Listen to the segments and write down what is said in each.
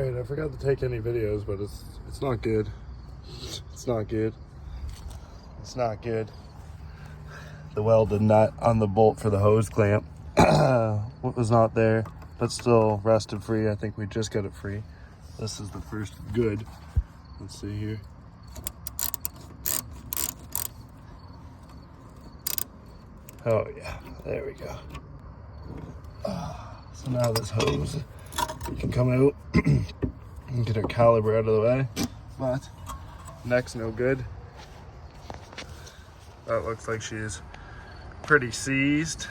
Alright, I forgot to take any videos, but it's not good. It's not good. It's not good. The welded nut on the bolt for the hose clamp what was not there, but still rusted free. I think we just got it free. This is the first good. Let's see here. Oh yeah, there we go. So now this hose can come out and get our caliper out of the way, but neck's no good. That looks like she's pretty seized,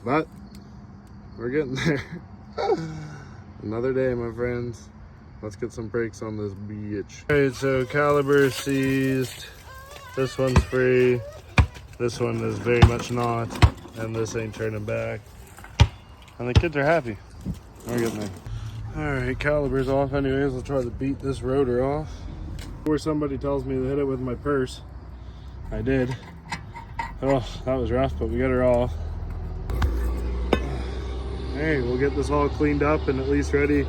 but we're getting there. Another day, my friends. Let's get some brakes on this bitch. Alright, so caliper is seized. This one's free. This one is very much not, and this ain't turning back. And the kids are happy. We're getting there. Alright, caliper's off anyways. I'll try to beat this rotor off. Before somebody tells me to hit it with my purse, I did. Oh, that was rough, but we got her off. Hey, we'll get this all cleaned up and at least ready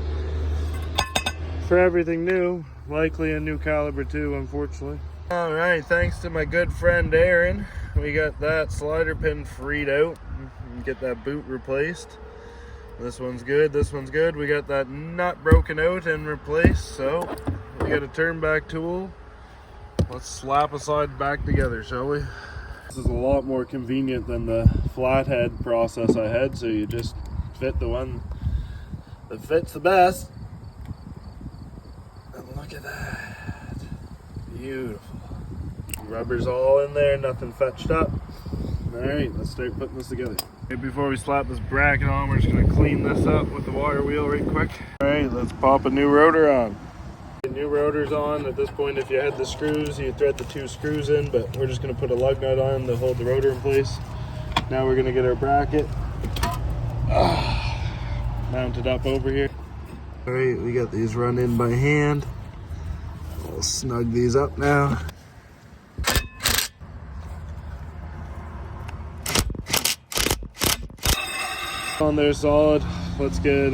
for everything new. Likely a new caliper too, unfortunately. Alright, thanks to my good friend Aaron, we got that slider pin freed out and get that boot replaced. This one's good, this one's good. We got that nut broken out and replaced, so we got a turn back tool. Let's slap a side back together, shall we? This is a lot more convenient than the flathead process I had, so you just fit the one that fits the best. And look at that. Beautiful. Rubber's all in there, nothing fetched up. Alright, let's start putting this together. Okay, before we slap this bracket on, we're just going to clean this up with the wire wheel right quick. Alright, let's pop a new rotor on. The new rotor's on. At this point, if you had the screws, you thread the 2 screws in, but we're just going to put a lug nut on to hold the rotor in place. Now we're going to get our bracket mounted up over here. Alright, we got these run in by hand. We'll snug these up now. On there solid. Let's get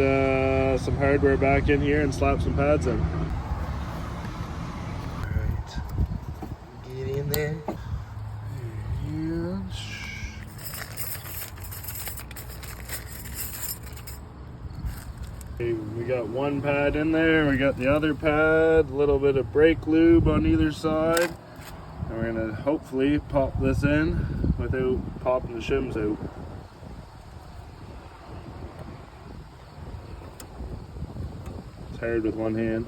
some hardware back in here and slap some pads in. Alright, get in there. Okay, we got one pad in there, we got the other pad, a little bit of brake lube on either side. And we're gonna hopefully pop this in without popping the shims out. Hard with one hand.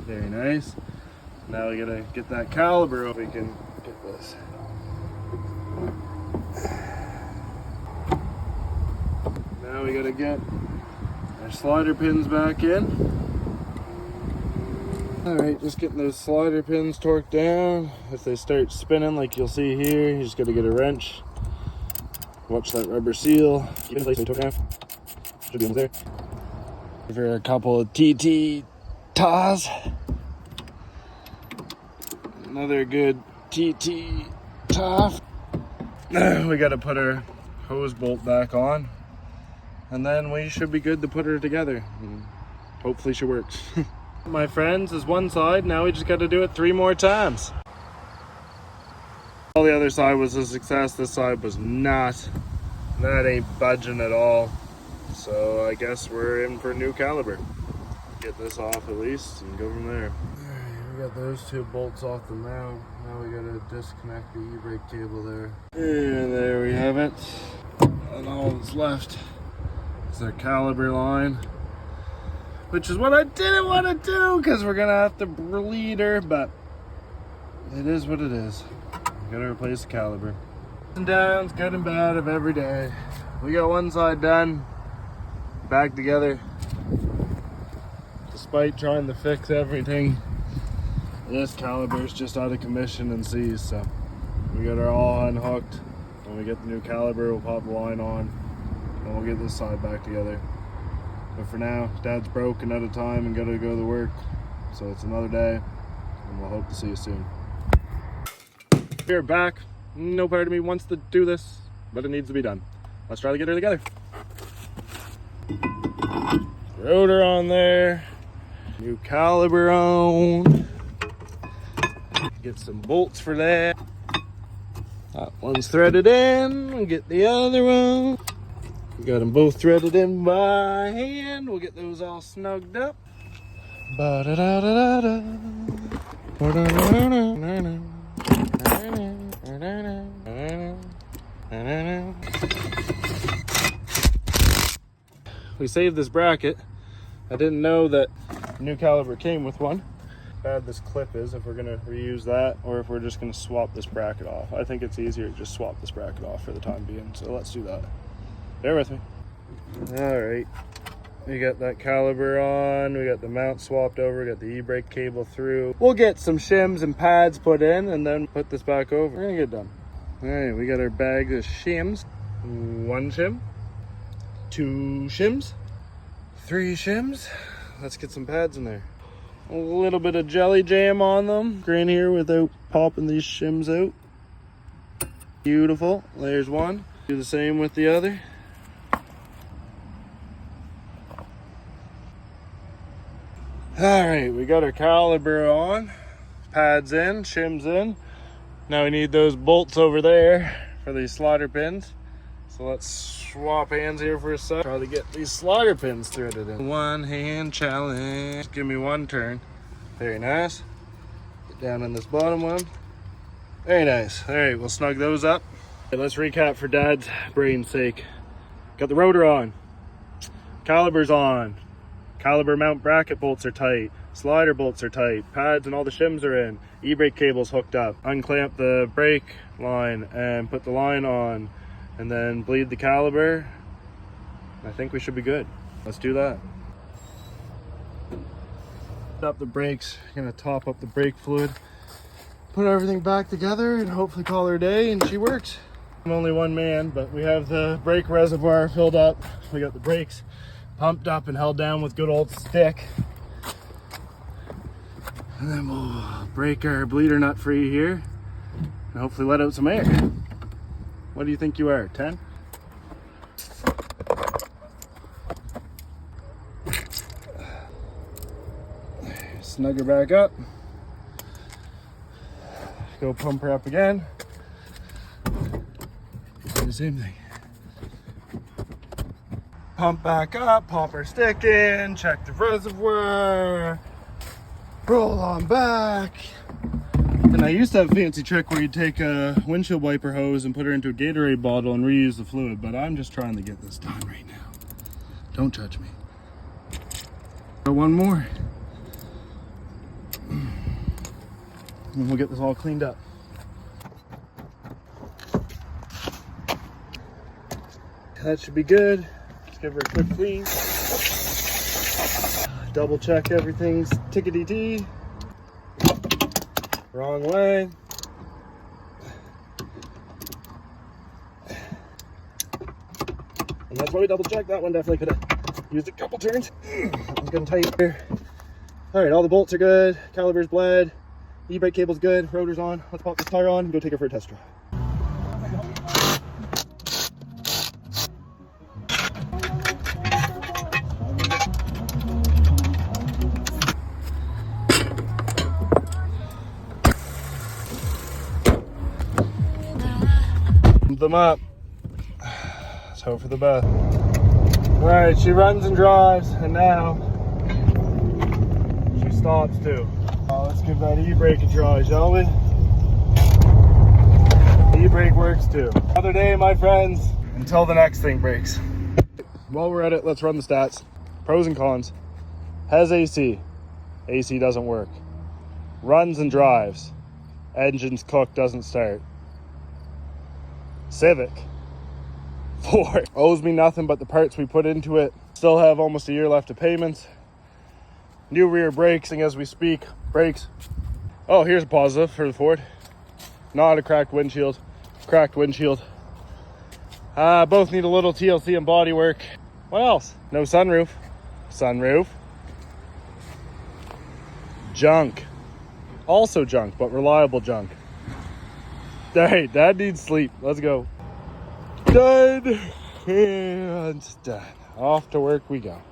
Very nice. Now we gotta get that caliper up. We can get this. Now we gotta get our slider pins back in. Alright, just getting those slider pins torqued down. If they start spinning like you'll see here, you just gotta get a wrench. Watch that rubber seal. Keep it in place so you don't have. Should be almost there. For a couple of TT TAs. Another good TT TAF. We got to put our hose bolt back on, and then we should be good to put her together. And hopefully she works. My friends, is one side. Now we just got to do it 3 more times. All the other side was a success. This side was not. That ain't budging at all. So I guess we're in for a new caliper. Get this off at least and go from there. Alright, we got those 2 bolts off the mount. Now we gotta disconnect the e-brake cable there. And there we have it. And all that's left is our caliper line, which is what I didn't want to do because we're gonna have to bleed her, but it is what it is. We gotta replace the caliper. Ups and downs, good and bad of every day. We got one side done. Back together. Despite trying to fix everything, this caliper is just out of commission and seized, so we got her all unhooked. When we get the new caliper, we'll pop the line on and we'll get this side back together. But for now, Dad's broken out of time and gotta go to work, so it's another day, and we'll hope to see you soon. We're back. No part of me wants to do this, but it needs to be done. Let's try to get her together. Rotor on there. New caliper on. Get some bolts for that. That one's threaded in. We'll get the other one. We got them both threaded in by hand. We'll get those all snugged up. Ba-da-da-da-da-da. We saved this bracket. I didn't know that new caliper came with one. How bad this clip is, if we're gonna reuse that or if we're just gonna swap this bracket off. I think it's easier to just swap this bracket off for the time being, so let's do that. Bear with me. All right, we got that caliper on, we got the mount swapped over, we got the e-brake cable through. We'll get some shims and pads put in and then put this back over. We're gonna get done. All right, we got our bag of shims. 1 shim, 2 shims, 3 shims. Let's get some pads in there. A little bit of jelly jam on them. Grain here without popping these shims out. Beautiful. There's one. Do the same with the other. All right, we got our caliper on. Pads in, shims in. Now we need those bolts over there for these slaughter pins. So let's swap hands here for a sec. Try to get these slaughter pins threaded in. 1 hand challenge. Give me 1 turn. Very nice. Get down on this bottom one. Very nice. All right, we'll snug those up. Okay, let's recap for Dad's brain's sake. Got the rotor on. Caliper's on. Caliper mount bracket bolts are tight. Slider bolts are tight. Pads and all the shims are in. E-brake cable's hooked up. Unclamp the brake line and put the line on. And then bleed the caliper. I think we should be good. Let's do that. Up the brakes, gonna top up the brake fluid, put everything back together and hopefully call her a day and she works. I'm only one man, but we have the brake reservoir filled up. We got the brakes pumped up and held down with good old stick. And then we'll break our bleeder nut free here and hopefully let out some air. What do you think you are, 10? Snug her back up. Go pump her up again. Do the same thing. Pump back up, pop her stick in, check the reservoir, roll on back. And I used to have a fancy trick where you take a windshield wiper hose and put her into a Gatorade bottle and reuse the fluid, but I'm just trying to get this done right now. Don't judge me. Got one more. And we'll get this all cleaned up. That should be good. Let's give her a quick clean. Double check everything's tickety-tee. Wrong way. And that's why we double checked. That one definitely could have used a couple turns. That one's good and tight here. All right, all the bolts are good. Caliper's bled. E-brake cable's good. Rotor's on. Let's pop this tire on and go take her for a test drive. Them up. Let's hope for the best. All right, she runs and drives, and now she stops too. Let's give that e-brake a try, shall we? E-brake works too. Another day, my friends, until the next thing breaks. While we're at it, let's run the stats. Pros and cons. Has AC. AC doesn't work. Runs and drives. Engine's cooked, doesn't start. Civic. 4. Owes me nothing but the parts we put into it. Still have almost a year left of payments. New rear brakes, as we speak. Brakes. Oh, here's a positive for the Ford. Not a cracked windshield. Cracked windshield. Both need a little TLC and body work. What else? No sunroof. Sunroof. Junk. Also junk, but reliable junk. Hey, Dad needs sleep. Let's go. Done and done. off to work we go.